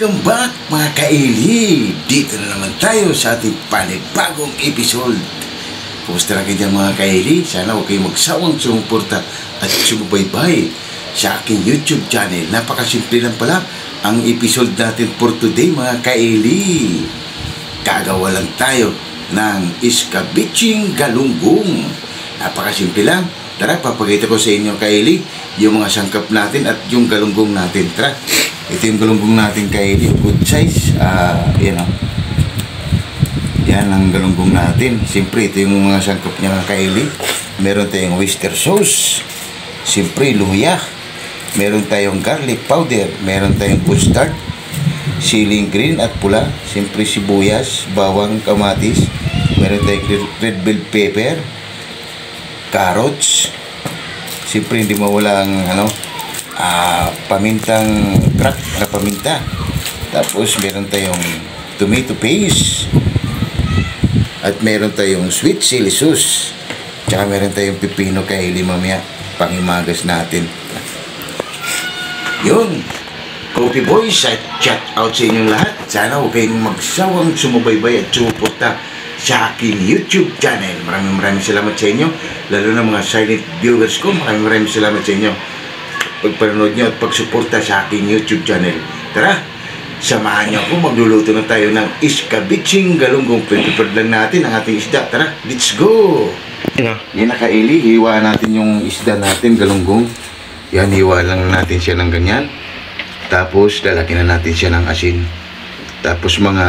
Welcome back mga kaili. Dito na naman tayo sa ating panibagong episode. Kumusta na kayo dyan mga kaili? Sana huwag kayong magsawang sumuporta at sumubaybay sa aking YouTube channel. Napakasimple lang pala ang episode natin for today mga kaili. Gagawa lang tayo ng iskabitsing galunggong. Napakasimple lang. Tara, papakita ko sa inyo kaili yung mga sangkap natin at yung galunggong natin. Tara. Ito yung galunggong natin kaili, good size. Yan o. Yan ang galunggong natin. Siyempre, ito yung mga sangkap niya kaili. Meron tayong oyster sauce. Siyempre, luya. Meron tayong garlic powder. Meron tayong custard. Siling green at pula. Siyempre, sibuyas, bawang, kamatis. Meron tayong red bell pepper. Carrots. Siyempre, hindi mawala ang pamintang crack na paminta. Tapos meron tayong tomato paste at meron tayong sweet chili sauce, tsaka meron tayong pipino kaili mamaya pangimagas natin. Yun, Coffee Boys, at shout out sa inyong lahat. Sana huwag kayong magsawang sumubaybay at sumuporta sa aking YouTube channel. Maraming salamat sa inyo, lalo na mga silent viewers ko. Maraming salamat sa inyo pagpanood nyo at pagsuporta sa aking YouTube channel. Tara, samahan nyo ako. Magluluto na tayo ng iskabitsing galunggong. Prepare lang natin ang ating isda. Tara, let's go! Yan na kaili, hiwa natin yung isda natin, galunggong. Yan, hiwa lang natin siya ng ganyan. Tapos, lalagyan na natin siya ng asin. Tapos, mga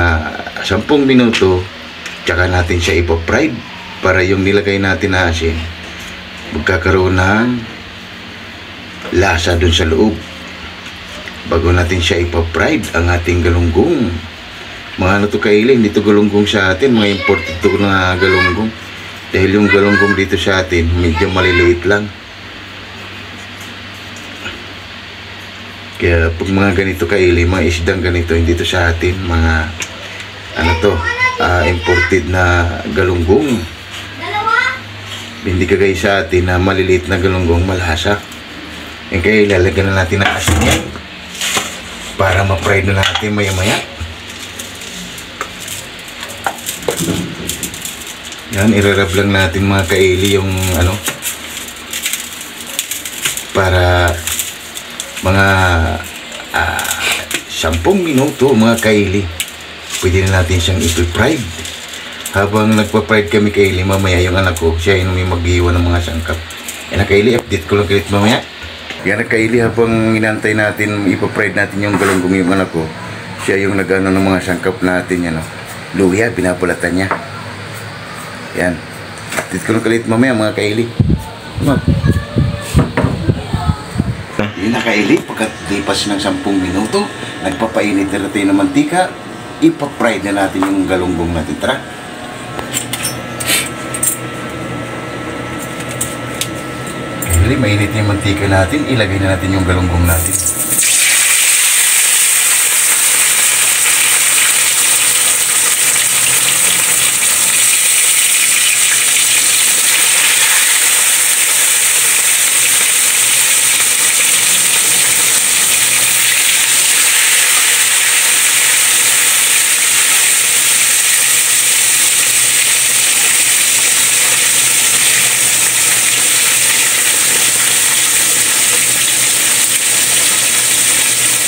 10 minuto, tsaka natin siya ipa-fried para yung nilagay natin na asin magkakaroon ng lasa dun sa loob bago natin siya ipa-fried ang ating galunggong. Mga ano to kaili, hindi to galunggong sa atin, mga imported to na galunggong, dahil yung galunggong dito sa atin medyo maliliit lang. Kaya pag mga ganito kaili, mga isdang ganito, hindi to sa atin, mga ano to, imported na galunggong. Hindi kagaya sa atin na maliliit na galunggong malasa. E kaya ilalagyan na natin ang asin yan para ma-fry na natin maya-maya. Yan, irarab lang natin mga kaili yung ano, para mga 10 minuto mga kaili. Pwede na natin siyang i-fried. Habang nagpa-fried kami kaili, mamaya yung anak ko, siya yung may mag-iwan ng mga sangkap. Yan kaili, update ko lang kalit mamaya. Yan kaili, habang inantay natin, ipa-fried natin yung galunggong yung anak ko, siya yung nag-ano ng mga sangkap natin, yan o. Luya, pinapulatan niya. Yan. Update ko lang kalit mamaya mga kaili. Yan na kaili, pagkatlipas ng 10 minuto, nagpapainit na natin ng mantika, ipa-fried na natin yung galunggong natin. Tara. Kaili, mainit na yung mantika natin, ilagay na natin yung galunggong natin.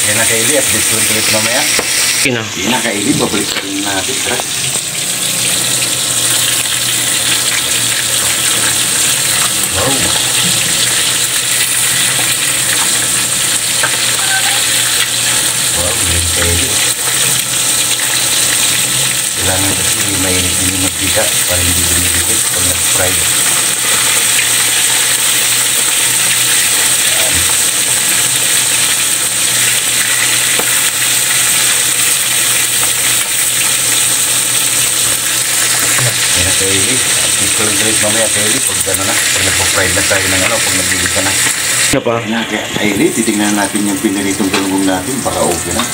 Yan na kaili, update ko ulit mamaya. Yan na kaili, babalik ka rin natin. Tara. Wow. Wow, yan kaili. Kailangan kasi mainit din yung magtika para hindi dumidikit pag nag-fried. Kaili, ito lang galit mamaya kaili pag gano'n na, pag nagpa-fried na tayo ng ano, pag nagbilig ka na. Ano pa? Kaya kaili, titignan natin yung pinaritong galunggong natin, baka okay na.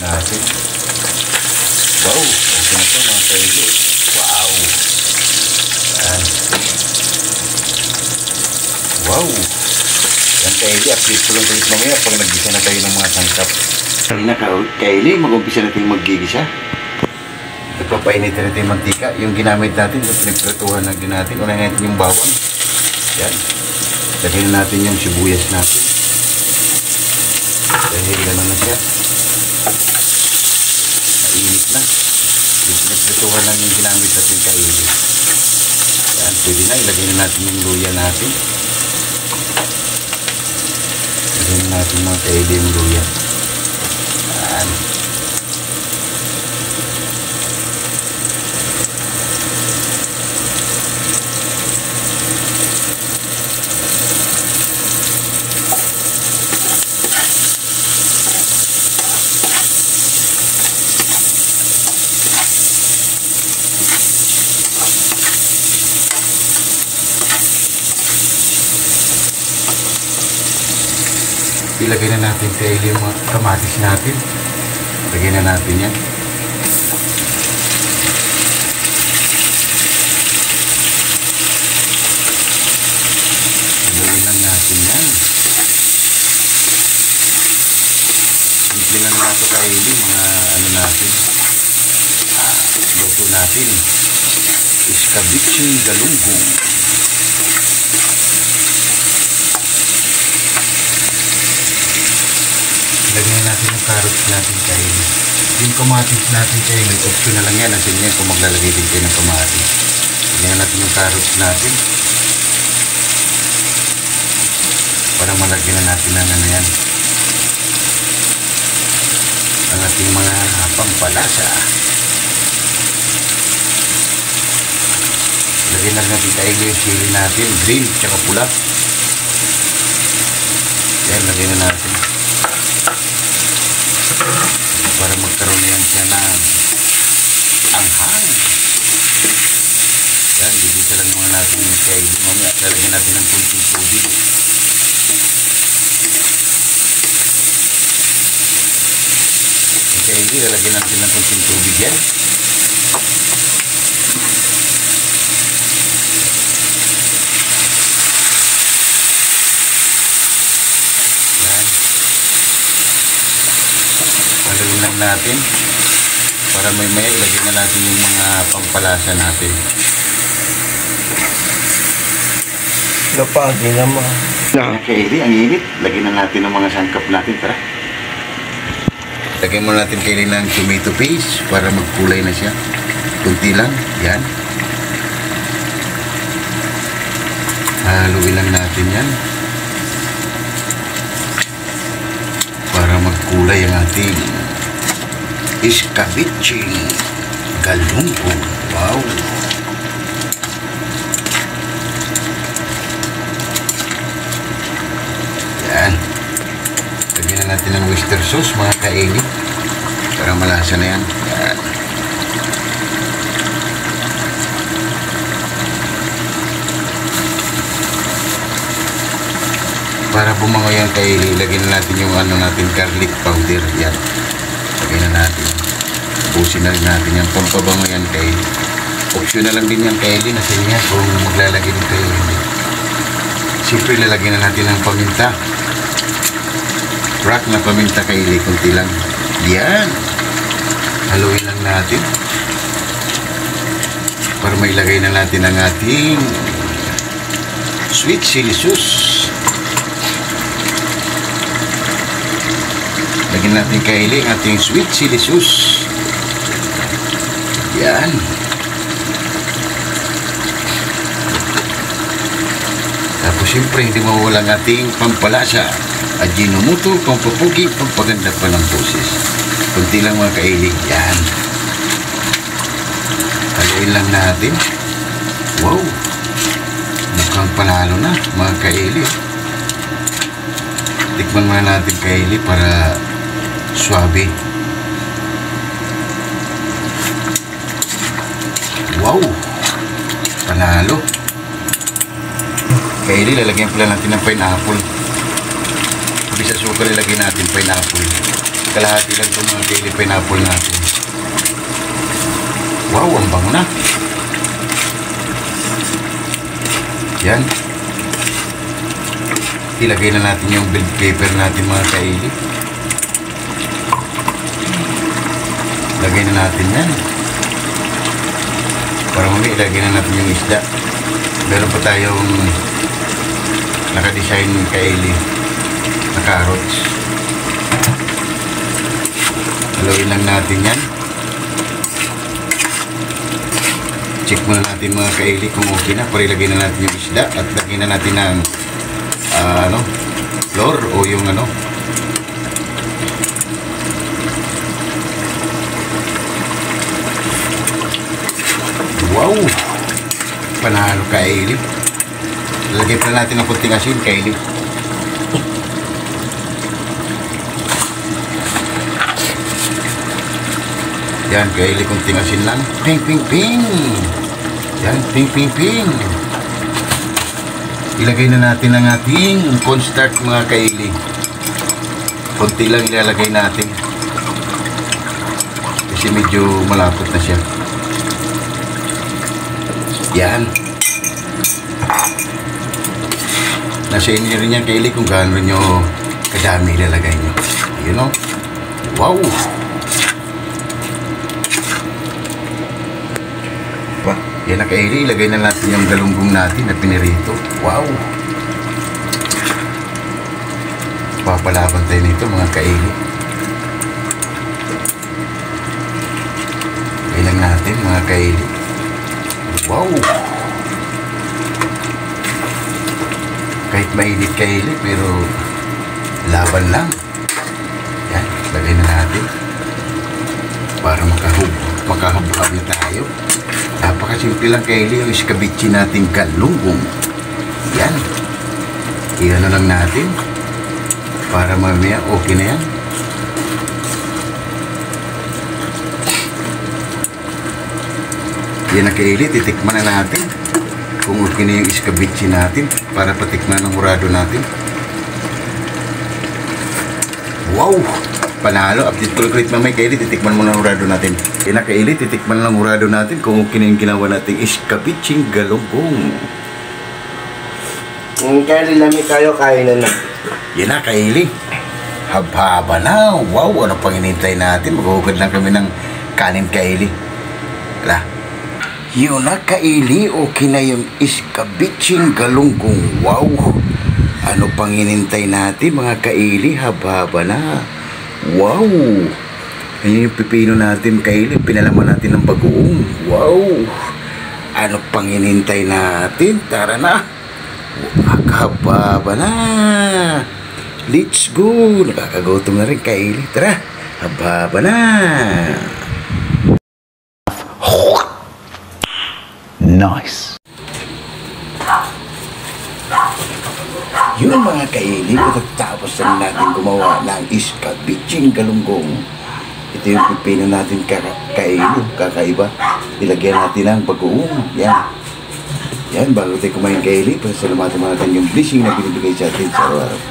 Natin. Wow, okay na ito mga kaili. Wow. Yan. Wow. Yan Kaili, update ko lang ulit mamaya pag naggisa na tayo ng mga sangkap. Kanina Kaili, mag-umpisa natin maggigisa. Nagpapainit na natin yung mantika. Yung ginamit natin, yung pinagpratuhan na natin. Unahin natin yung bawang. Yan. Lagyan natin yung sibuyas natin. Dahil gano'n na siya. Mainit na. Yung pinagpratuhan lang yung ginamit natin Kaili. Yan, pwede na. Ilagay na natin yung luya natin. Ilagay na natin mga Kaili yung luya. Yan. Ilagay na natin Kaili yung mga kamatis natin. Ilagay na natin yan. Ilagay na natin yan. Simple lang na ito Kaili, mga ano natin. Luto natin. Escabeche galunggong. Lagyan natin yung carrots natin Kaili. Yung kamatis natin Kaili, option na lang yan. Natin yan kung maglalagay din kayo ng kamatis. Lagyan natin yung carrots natin. Para malagyan na natin ng ano yan. Ang ating mga pampalasa. Lagyan na natin Kaili yung chili natin. Green, tsaka pula. Yan, lagyan na natin. Para magkaroon na yan siya ng anghang. Yan, bibisa lang muna natin yung Kaili. Mamaya, lalagyan natin ng kunting tubig. Yung Kaili, lalagyan natin ng kunting tubig yan. Haluin lang natin para may ilagay na natin yung mga pampalasa natin. Lapagi naman. Kaili, ang init. Lagyan na natin ng mga sangkap natin. Tara. Lagyan mo natin Kaili ng tomato paste para magkulay na siya. Kunti lang. Yan. Haluin lang natin yan. Para magkulay ang ating escabeche galunggong. Wow! Yan. Lagyan na natin ng oyster sauce mga Kaili. Para malasa na yan. Yan. Para bumango yan Kaili, lagyan na natin yung ano natin, garlic powder. Yan. Lagyan na natin. Busin na rin natin yan. Pampabango yan Kaili. Optional lang din yan Kaili. Nasa inyo kung maglalagay din kayo. Siyempre lalagyan na natin ng paminta. Crack na paminta Kaili. Kunti lang. Yan. Haluin lang natin. Para mailagay na natin ang ating sweet chili sauce. Lagyan natin Kaili ang ating sweet chili sauce. Yan. Tapos siyempre hindi mawawala ang ating pampalasa. Ajinomoto, pampapugi, pampaganda pa ng boses. Kunti lang mga Kaili. Yan. Haluin lang natin. Wow. Mukhang panalo na mga Kaili. Tikman muna natin Kaili para suabe. Wow! Panalo. Kaili, lalagyan pala natin ng pineapple. Sabi sa suka, lalagyan natin pineapple. Kalahati lang ito mga Kaili pineapple natin. Wow! Ang bango na. Yan. ilagay na natin yung bell pepper natin mga kaili. Lagay na natin yan. Para muli ilagay na natin yung isda. Meron pa tayong naka-design kaili na carrots. Haluin lang natin yan. Check muna natin mga kaili kung okay na. Para ilagay na natin yung isda at lagay na natin ng flour o yung wow, panalo kaili. Lagay pa natin ng kunting asin kaili. Yan kaili, kunting asin lang. Ping ping ping. Yan, ping ping ping. Ilagay na natin ang ating cornstarch mga kaili. Kunti lang ilalagay natin. Kasi medyo malapot na siya. Yan. Nasa inyo rin yan kaili kung gaano nyo kadami ilalagay nyo. You know? Wow! Yan na kaili, ilagay na natin yung galunggong natin na pinirito. Wow! Papalaban tayo nito mga kaili. Ilagay lang natin mga kaili. Wow! Kahit mainit kaili pero laban lang. Yan, ilagay na natin. Para makahubhab na tayo. Napakasimple lang kaili yung iskabitsi nating galunggong. Yan. Iyan na lang natin. Para mamaya okay na yan. Yan na kaili, titikman na natin. Kung okay na yung iskabitsi natin. Para patikman ng hurado natin. Wow! Panalo, update ko ulit mamay kaili, titikman mo ng hurado natin. Yan na kaili, titikman ng hurado natin kung okay na yung ginawa natin iskabitsing galunggong. Kaili lami tayo, kainan na. Yan na kaili, haba na. Wow, ano pang inintay natin? Maghugad lang kami ng kanin kaili. Wala. Yun na kaili, okay na yung iskabitsing galunggong. Wow, ano pang inintay natin mga kaili? Haba na. Wow! Ayan yung pipino natin kaili. Pinalaman natin ng bagoong. Wow! Ano pang inintay natin? Tara na! Hababa na! Let's go! Nakakagutom na rin kaili. Tara! Hababa na! Nice! Yun mga kaili, pagkatapos na natin gumawa ng iskabitsing galunggong. Ito yung pipino natin kaili, kakaiba. Ilagyan natin ng bagoong. Yan. Yan, bago tayo kumain kaili, pasalamatan natin yung blessing na binibigay sa atin sa araw-araw.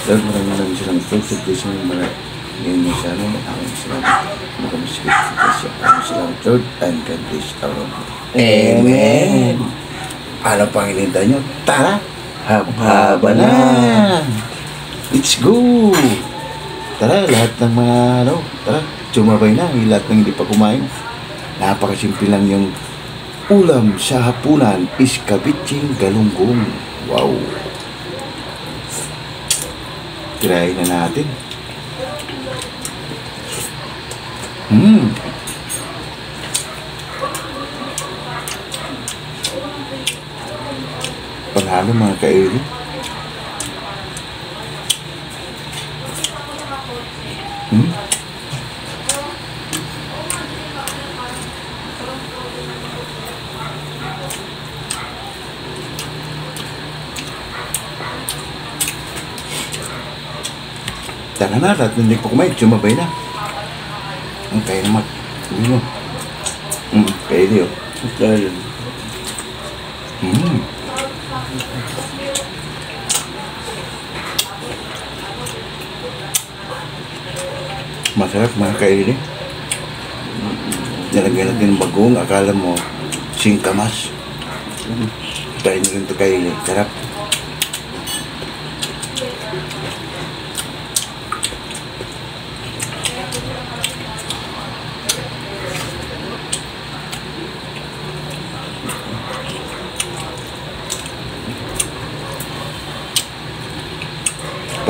Lord, maraming silang thanks at blessing ng mga ngayon mo sa amin. Maraming salamat. Makamusikit siya. Maraming salamat, Lord, and God bless our Lord. Amen! Ano pang inintay nyo? Tara! Haba na! Let's go! Tara, lahat ng mga tara, sumabay na. Lahat ng hindi pa kumain. Napakasimple lang yung ulam sa hapunan, iskabitsing galunggong. Wow! Try na natin. Panalo mga kaili. Tara na, lahat hindi pa kumain, sumabay na. Ang kaya naman. Kaili oh. Kaili. Masarap mga kaili. Nilagyan natin ng bagong, akala mo singkamas. Kain na rin ito kaili. Sarap.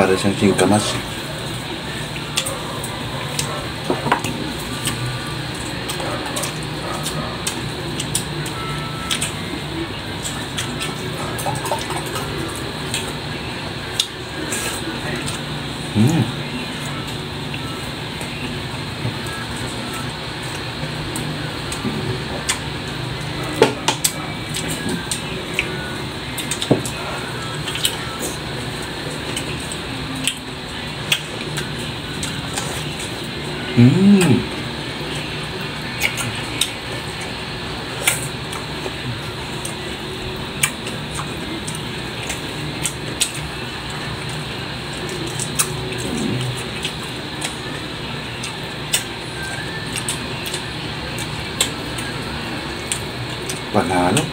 para siyang singkamas. Panalo.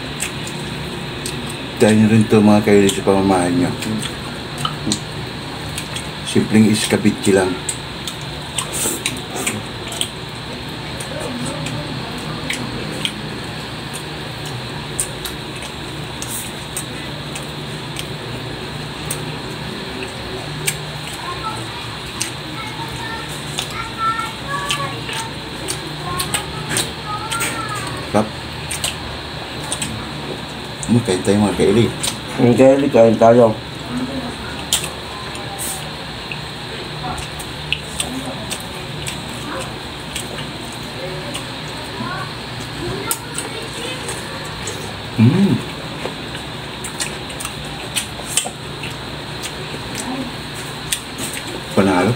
Dahil nyo rin ito mga kaili sa pamamahan nyo. Simpleng iskabitsi lang. Tap. Kain tayo mga kaili. Hindi, kain tayo. Panalo.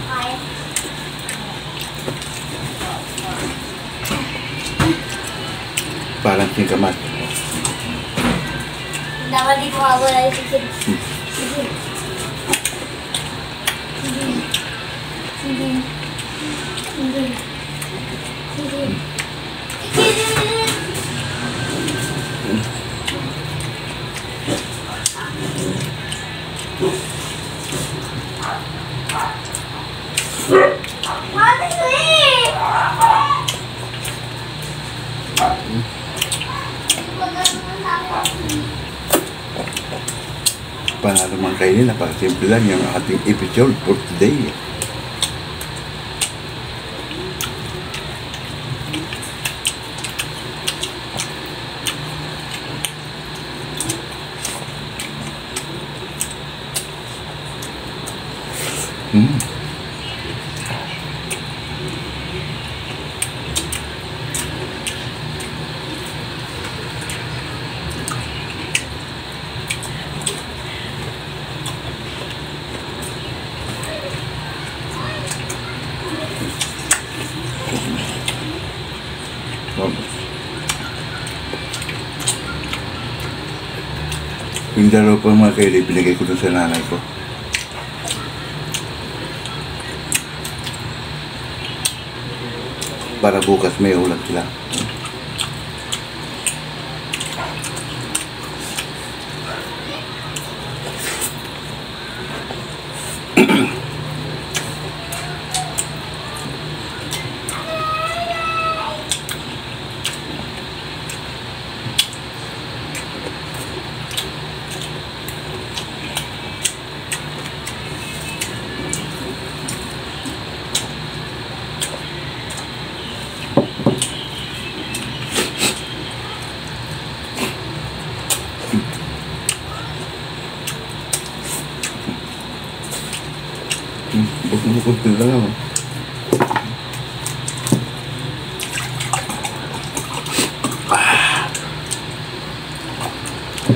Parang singkamas. Dapat di ko wala yung sige. Sige. Sige. Sige. Sige. Panalo mga kaili, napakasimple lang yung ating episode for today. Yung dalawa pa mga kaili, binigay ko dun sa nanay ko. Para bukas may ulam sila. Bukod-bukod lang ako.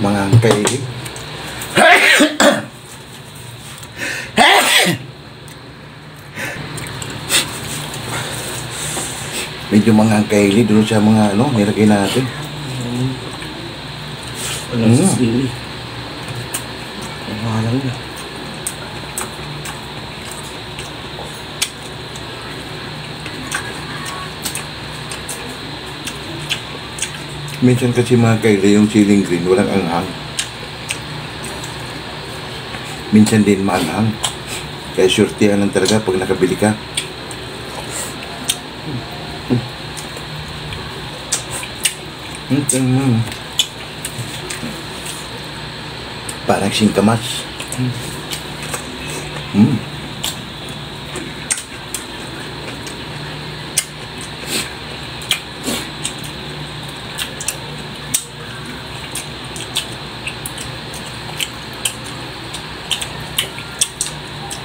Mga kaili. Medyo mga kaili doon sa mga nilagay natin. Walang sisili. Walang na. Minsan kasi mga kaili, yung siling green, walang anghang. Minsan din maanghang. Kaya surtihan lang talaga pag nakabili ka. Parang singkamas. Mm.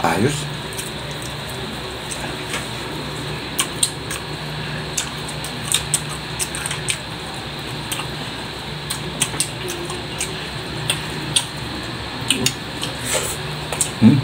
Ayos. Hmm.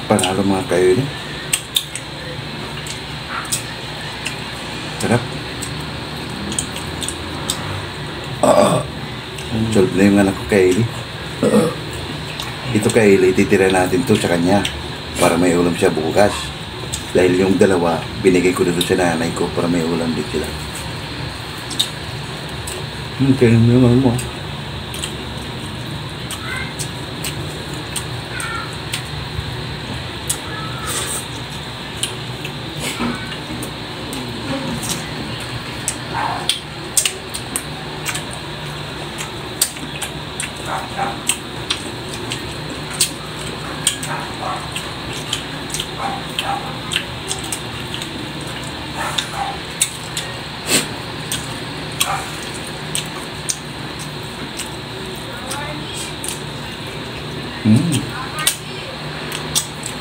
Panalo mga kayo ni. Sarap. Solve na yung anak ko kay Eli. Ito kay Eli, titira natin to sa kanya para may ulam siya bukas. Dahil yung dalawa, binigay ko doon sa nanay ko para may ulam din sila. Kaya naman mo.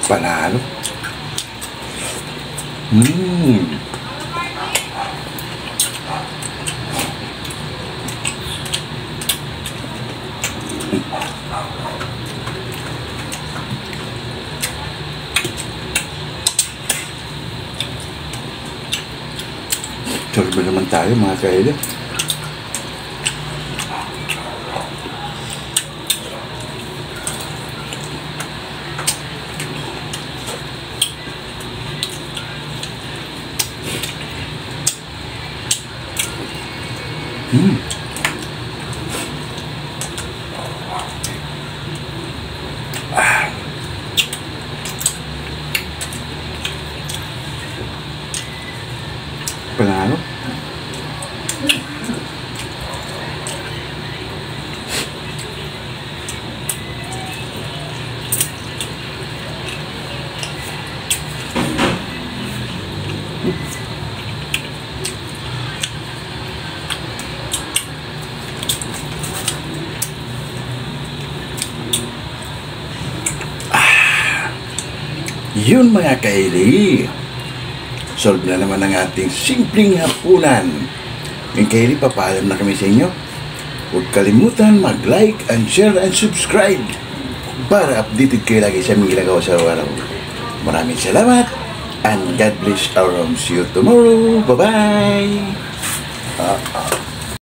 Panalo. Sarap ba naman tayo mga kaila? Panalo. Yun mga kaili. Solve na naman ang ating simpleng hapunan. Yung kaili, papaalam na kami sa inyo. Huwag kalimutan mag-like and share and subscribe para updated kayo lagi sa aming ginagawa sa araw-araw. Maraming salamat and God bless our homes. See you tomorrow. Bye-bye.